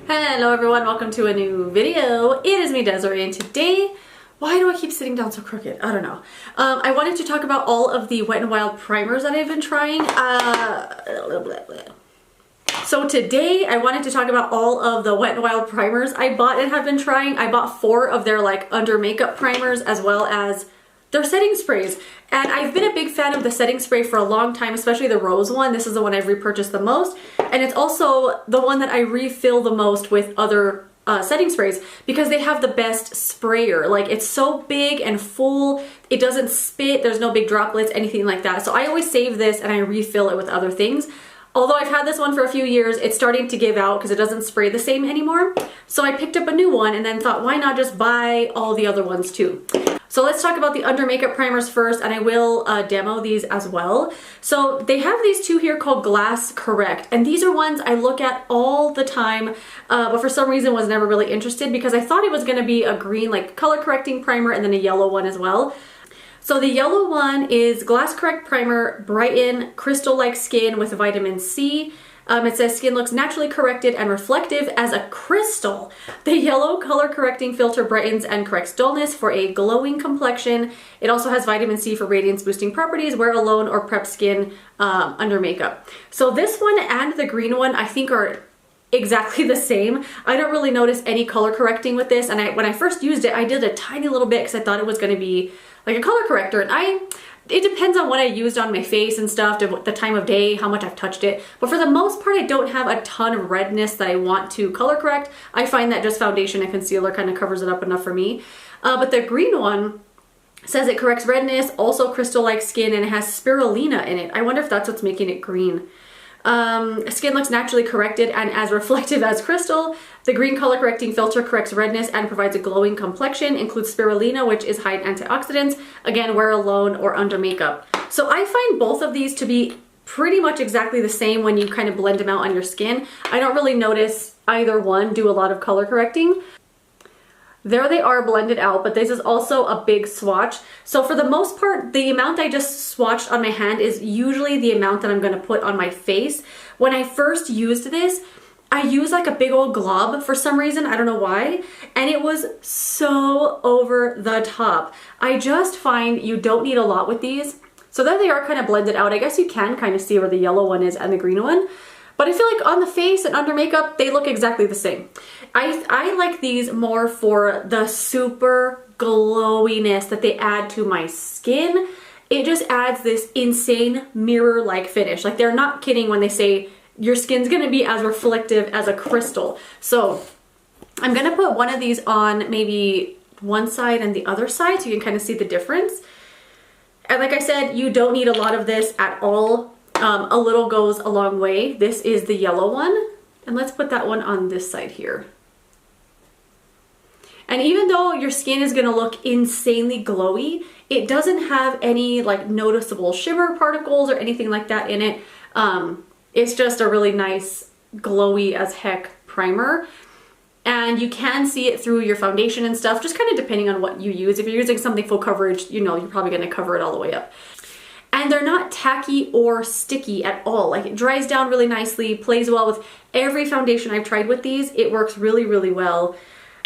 Hello everyone, welcome to a new video. It is me, Desiree, and today, why do I keep sitting down so crooked? I don't know. I wanted to talk about all of the Wet n Wild primers that I've been trying. So today I wanted to talk about all of the Wet n Wild primers I bought and have been trying. I bought 4 of their like under makeup primers as well as their setting sprays. And I've been a big fan of the setting spray for a long time, especially the rose one. This is the one I've repurchased the most. And it's also the one that I refill the most with other setting sprays because they have the best sprayer. Like, it's so big and full, it doesn't spit, there's no big droplets, anything like that. So I always save this and I refill it with other things. Although I've had this one for a few years, it's starting to give out because it doesn't spray the same anymore. So I picked up a new one and then thought, why not just buy all the other ones too? So let's talk about the under makeup primers first, and I will demo these as well. So they have these 2 here called Glass Correct, and these are ones I look at all the time, but for some reason was never really interested because I thought it was going to be a green like color correcting primer and then a yellow one as well. So the yellow one is Glass Correct Primer, Brighten Crystal-like Skin with Vitamin C. It says skin looks naturally corrected and reflective as a crystal. The yellow color correcting filter brightens and corrects dullness for a glowing complexion. It also has vitamin C for radiance boosting properties, wear alone or prep skin under makeup. So this one and the green one I think are exactly the same. I don't really notice any color correcting with this, and when I first used it I did a tiny little bit because I thought it was going to be like a color corrector, and it depends on what I used on my face and stuff, the time of day, how much I've touched it. But for the most part, I don't have a ton of redness that I want to color correct. I find that just foundation and concealer kind of covers it up enough for me. But the green one says it corrects redness, also crystal-like skin, and it has spirulina in it. I wonder if that's what's making it green. Skin looks naturally corrected and as reflective as crystal. The green color correcting filter corrects redness and provides a glowing complexion, includes spirulina, which is high in antioxidants. Again, wear alone or under makeup. So I find both of these to be pretty much exactly the same when you kind of blend them out on your skin. I don't really notice either one do a lot of color correcting. There they are blended out, but this is also a big swatch. So for the most part, the amount I just swatched on my hand is usually the amount that I'm going to put on my face. When I first used this, I used like a big old glob for some reason, I don't know why, and it was so over the top. I just find you don't need a lot with these. So there they are kind of blended out. I guess you can kind of see where the yellow one is and the green one. But I feel like on the face and under makeup, they look exactly the same. I like these more for the super glowiness that they add to my skin. It just adds this insane mirror-like finish. Like, they're not kidding when they say your skin's gonna be as reflective as a crystal. So I'm gonna put one of these on maybe one side and the other side so you can kind of see the difference. And like I said, you don't need a lot of this at all. A little goes a long way. This is the yellow one, and let's put that one on this side here. And even though your skin is gonna look insanely glowy, it doesn't have any like noticeable shimmer particles or anything like that in it. It's just a really nice glowy as heck primer. And you can see it through your foundation and stuff, just kind of depending on what you use. If you're using something full coverage, you know, you're probably gonna cover it all the way up. And they're not tacky or sticky at all. Like, it dries down really nicely, plays well with every foundation I've tried with these. It works really, really well.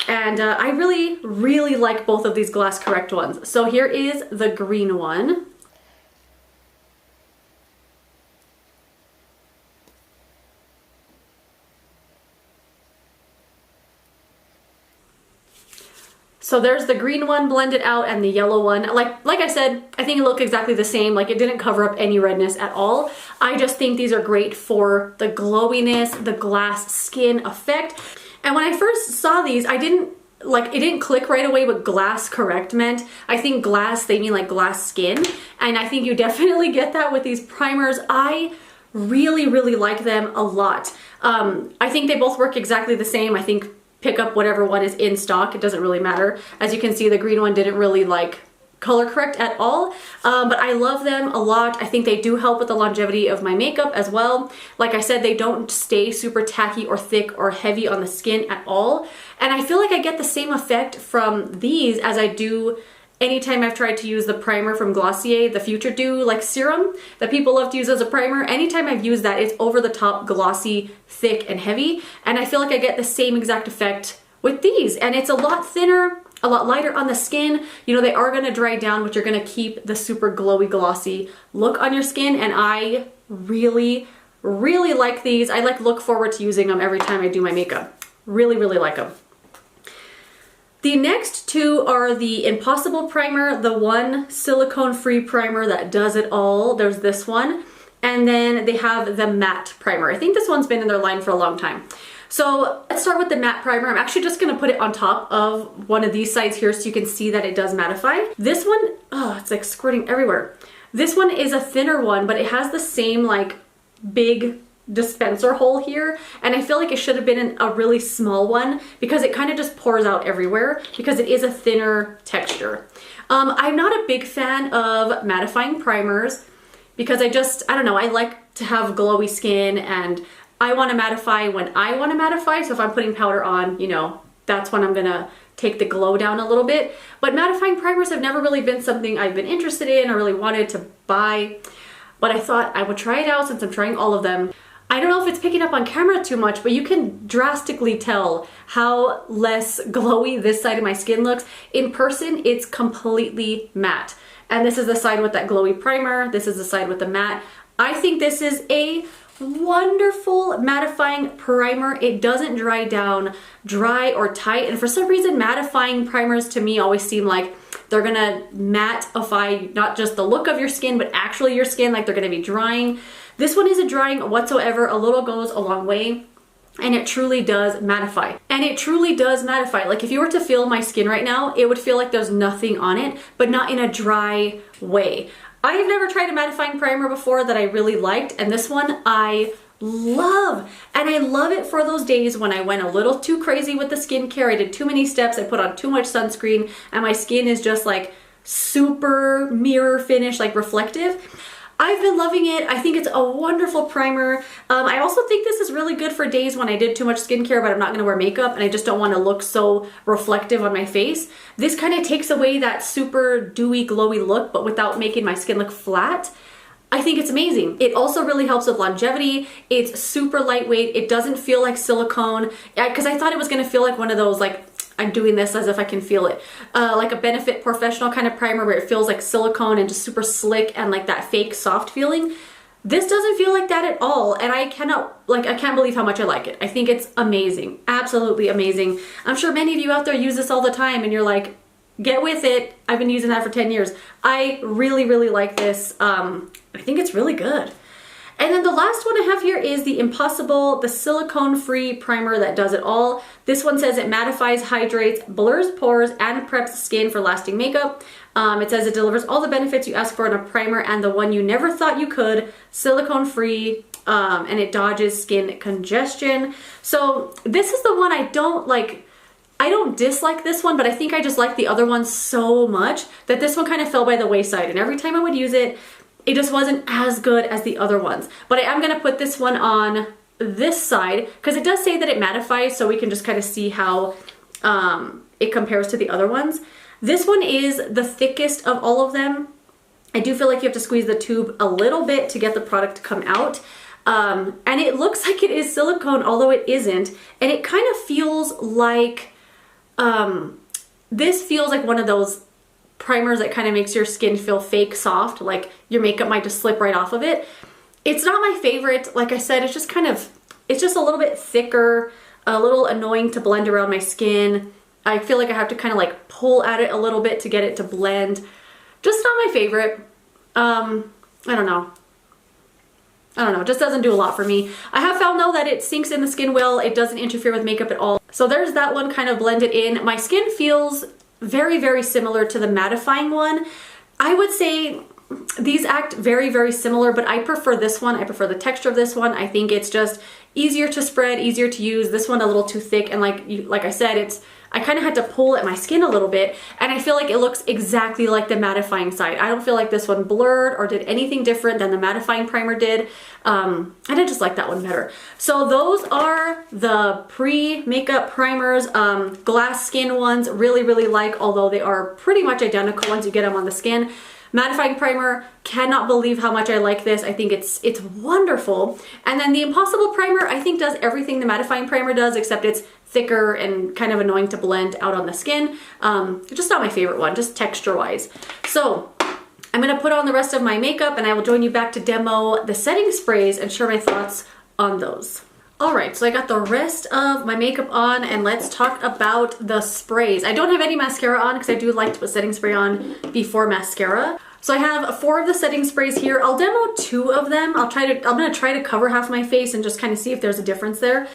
And I really, really like both of these Glass Correct ones. So here is the green one. So there's the green one blended out and the yellow one. Like I said, I think it looked exactly the same. Like, it didn't cover up any redness at all. I just think these are great for the glowiness, the glass skin effect. And when I first saw these, it didn't click right away what Glass Correct meant. I think glass, they mean like glass skin. And I think you definitely get that with these primers. I really, really like them a lot. I think they both work exactly the same. I think pick up whatever one is in stock. It doesn't really matter. As you can see, the green one didn't really like color correct at all, but I love them a lot. I think they do help with the longevity of my makeup as well. Like I said, they don't stay super tacky or thick or heavy on the skin at all. And I feel like I get the same effect from these as I do anytime I've tried to use the primer from Glossier, the Future Dew like serum that people love to use as a primer, anytime I've used that, it's over the top, glossy, thick, and heavy. And I feel like I get the same exact effect with these. And it's a lot thinner, a lot lighter on the skin. You know, they are gonna dry down, but you're gonna keep the super glowy, glossy look on your skin. And I really, really like these. I like look forward to using them every time I do my makeup. Really, really like them. The next two are the Impossible Primer, the one silicone-free primer that does it all. There's this one. And then they have the matte primer. I think this one's been in their line for a long time. So let's start with the matte primer. I'm actually just gonna put it on top of one of these sides here so you can see that it does mattify. This one, oh, it's like squirting everywhere. This one is a thinner one, but it has the same like big dispenser hole here, and I feel like it should have been in a really small one because it kind of just pours out everywhere because it is a thinner texture. I'm not a big fan of mattifying primers because I don't know, I like to have glowy skin and I want to mattify when I want to mattify. So if I'm putting powder on, you know, that's when I'm gonna take the glow down a little bit. But mattifying primers have never really been something I've been interested in or really wanted to buy, but I thought I would try it out since I'm trying all of them. I don't know if it's picking up on camera too much, but you can drastically tell how less glowy this side of my skin looks. In person, it's completely matte. And this is the side with that glowy primer. This is the side with the matte. I think this is a wonderful mattifying primer. It doesn't dry down dry or tight. And for some reason, mattifying primers to me always seem like they're gonna mattify not just the look of your skin, but actually your skin, like they're gonna be drying. This one isn't drying whatsoever. A little goes a long way, and it truly does mattify. And it truly does mattify. Like if you were to feel my skin right now, it would feel like there's nothing on it, but not in a dry way. I have never tried a mattifying primer before that I really liked, and this one I love. And I love it for those days when I went a little too crazy with the skincare. I did too many steps, I put on too much sunscreen, and my skin is just like super mirror finish, like reflective. I've been loving it. I think it's a wonderful primer. I also think this is really good for days when I did too much skincare, but I'm not gonna wear makeup and I just don't wanna look so reflective on my face. This kind of takes away that super dewy, glowy look, but without making my skin look flat. I think it's amazing. It also really helps with longevity. It's super lightweight. It doesn't feel like silicone, because I thought it was gonna feel like one of those, like, I'm doing this as if I can feel it. Like a Benefit Professional kind of primer where it feels like silicone and just super slick and like that fake soft feeling. This doesn't feel like that at all, and I can't believe how much I like it. I think it's amazing, absolutely amazing. I'm sure many of you out there use this all the time and you're like, get with it. I've been using that for 10 years. I really, really like this. I think it's really good. And then the last one I have here is the Impossible, the silicone-free primer that does it all. This one says it mattifies, hydrates, blurs pores, and preps skin for lasting makeup. It says it delivers all the benefits you ask for in a primer and the one you never thought you could, silicone-free, and it dodges skin congestion. So this is the one I don't like. I don't dislike this one, but I think I just like the other one so much that this one kind of fell by the wayside. And every time I would use it, it just wasn't as good as the other ones. But I am gonna put this one on this side because it does say that it mattifies, so we can just kind of see how it compares to the other ones. This one is the thickest of all of them. I do feel like you have to squeeze the tube a little bit to get the product to come out. And it looks like it is silicone, although it isn't. And it kind of feels like, this feels like one of those primers that kind of makes your skin feel fake soft, like your makeup might just slip right off of it. It's not my favorite. Like I said, it's just kind of, it's just a little bit thicker, a little annoying to blend around my skin. I feel like I have to kind of like pull at it a little bit to get it to blend. Just not my favorite. I don't know. It just doesn't do a lot for me. I have found though that it sinks in the skin well. It doesn't interfere with makeup at all. So there's that one kind of blended in. My skin feels very, very similar to the mattifying one. I would say these act very, very similar, but I prefer this one. I prefer the texture of this one. I think it's just easier to spread, easier to use. This one a little too thick, and like I said, I kind of had to pull at my skin a little bit, and I feel like it looks exactly like the mattifying side. I don't feel like this one blurred or did anything different than the mattifying primer did. And I just like that one better. So those are the pre-makeup primers. Glass skin ones, really, really like, although they are pretty much identical once you get them on the skin. Mattifying primer, cannot believe how much I like this. I think it's wonderful. And then the Impossible primer, I think does everything the mattifying primer does, except it's thicker and kind of annoying to blend out on the skin. Just not my favorite one, just texture wise. So I'm gonna put on the rest of my makeup and I will join you back to demo the setting sprays and share my thoughts on those. All right, so I got the rest of my makeup on, and let's talk about the sprays. I don't have any mascara on because I do like to put setting spray on before mascara. So I have 4 of the setting sprays here. I'll demo 2 of them. I'm gonna try to cover half my face and just kind of see if there's a difference there.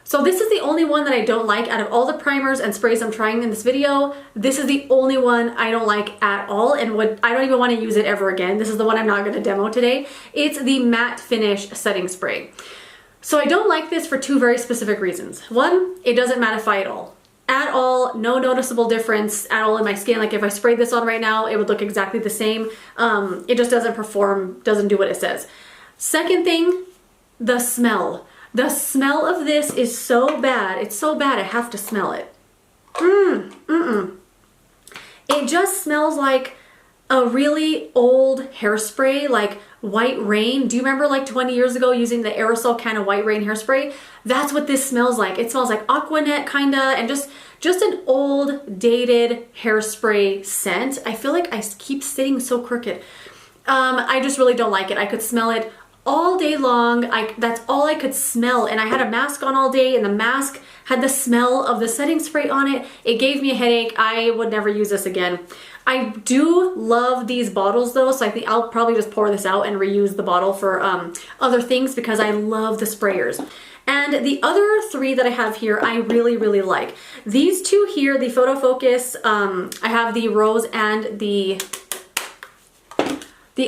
So this is the only one that I don't like out of all the primers and sprays I'm trying in this video. This is the only one I don't like at all, and I don't even want to use it ever again. This is the one I'm not gonna demo today. It's the Matte Finish Setting Spray. So I don't like this for 2 very specific reasons. One, it doesn't mattify at all. At all, no noticeable difference at all in my skin. Like if I sprayed this on right now, it would look exactly the same. It just doesn't perform, doesn't do what it says. Second thing, the smell. The smell of this is so bad. It's so bad I have to smell it. It just smells like a really old hairspray, like White Rain. Do you remember like 20 years ago using the aerosol can of White Rain hairspray? That's what this smells like. It smells like Aquanet kinda, and just an old dated hairspray scent. I feel like I keep sitting so crooked. I just really don't like it. I could smell it all day long. That's all I could smell, and I had a mask on all day, and the mask had the smell of the setting spray on it. It gave me a headache. I would never use this again. I do love these bottles though, so I think I'll probably just pour this out and reuse the bottle for other things because I love the sprayers. And the other 3 that I have here, I really, really like. These 2 here, the Photo Focus, I have the Rose and the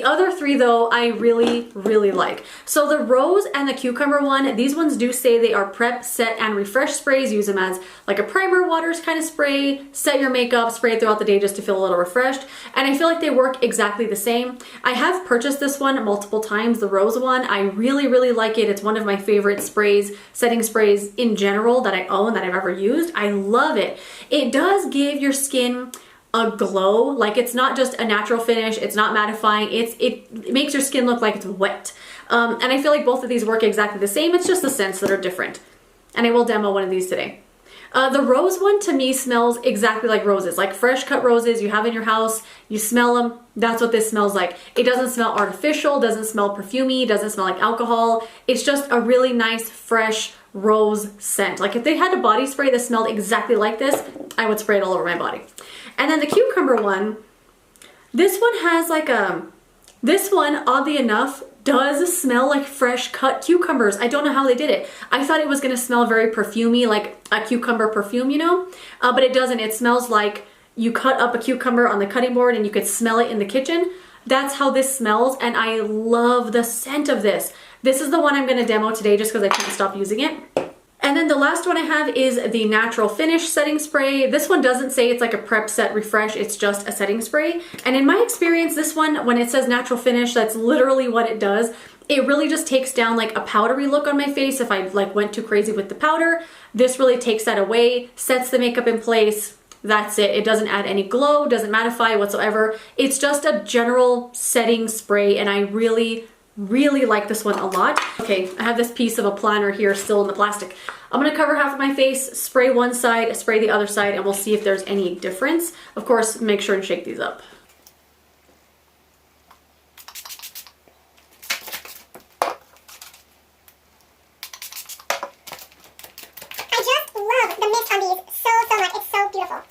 other 3 though, I really, really like. So the Rose and the Cucumber one, these ones do say they are prep, set, and refresh sprays. Use them as like a primer waters kind of spray, set your makeup, spray it throughout the day just to feel a little refreshed. And I feel like they work exactly the same. I have purchased this one multiple times, the Rose one. I really, really like it. It's one of my favorite sprays, setting sprays in general that I own, that I've ever used. I love it. It does give your skin a glow. Like it's not just a natural finish, it's not mattifying, it makes your skin look like it's wet. And I feel like both of these work exactly the same, it's just the scents that are different. And I will demo one of these today. The Rose one to me smells exactly like roses, like fresh cut roses you have in your house, you smell them, that's what this smells like. It doesn't smell artificial, doesn't smell perfumey, doesn't smell like alcohol. It's just a really nice, fresh rose scent. Like if they had a body spray that smelled exactly like this, I would spray it all over my body. And then the Cucumber one, this one has like this one, oddly enough, does smell like fresh cut cucumbers. I don't know how they did it. I thought it was gonna smell very perfumey, like a cucumber perfume, you know? But it doesn't. It smells like you cut up a cucumber on the cutting board and you could smell it in the kitchen. That's how this smells, and I love the scent of this. This is the one I'm gonna demo today just because I can't stop using it. And then the last one I have is the Natural Finish Setting Spray. This one doesn't say it's like a prep, set, refresh, it's just a setting spray. And in my experience, this one, when it says Natural Finish, that's literally what it does. It really just takes down like a powdery look on my face if I like went too crazy with the powder. This really takes that away, sets the makeup in place. That's it. It doesn't add any glow, doesn't mattify whatsoever. It's just a general setting spray, and I really like this one a lot. Okay, I have this piece of a planner here still in the plastic. I'm gonna cover half of my face, spray one side, spray the other side, and we'll see if there's any difference. Of course, make sure and shake these up. I just love the mist on these so much. It's so beautiful.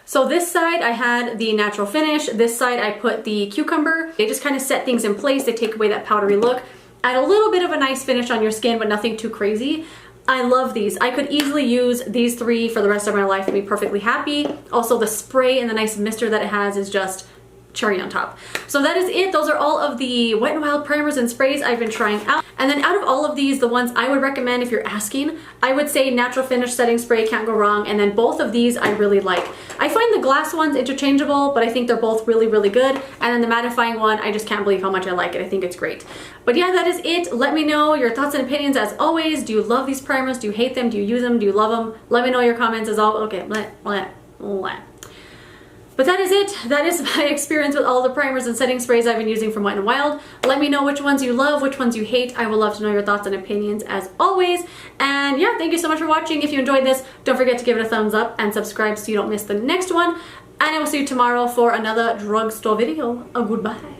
So this side I had the Natural Finish, this side I put the Cucumber. They just kind of set things in place, they take away that powdery look, add a little bit of a nice finish on your skin, but nothing too crazy. I love these. I could easily use these 3 for the rest of my life and be perfectly happy. Also, the spray and the nice mister that it has is just cherry on top. So that is it. Those are all of the Wet n Wild primers and sprays I've been trying out. And then out of all of these, the ones I would recommend if you're asking, I would say Natural Finish Setting Spray, can't go wrong. And then both of these I really like. I find the glass ones interchangeable, but I think they're both really, really good. And then the mattifying one, I just can't believe how much I like it. I think it's great. But yeah, that is it. Let me know your thoughts and opinions as always. Do you love these primers? Do you hate them? Do you use them? Do you love them? Let me know your comments as always. Okay, blah. But that is it. That is my experience with all the primers and setting sprays I've been using from Wet n Wild. Let me know which ones you love, which ones you hate. I would love to know your thoughts and opinions as always. And yeah, thank you so much for watching. If you enjoyed this, don't forget to give it a thumbs up and subscribe so you don't miss the next one. And I will see you tomorrow for another drugstore video. Goodbye.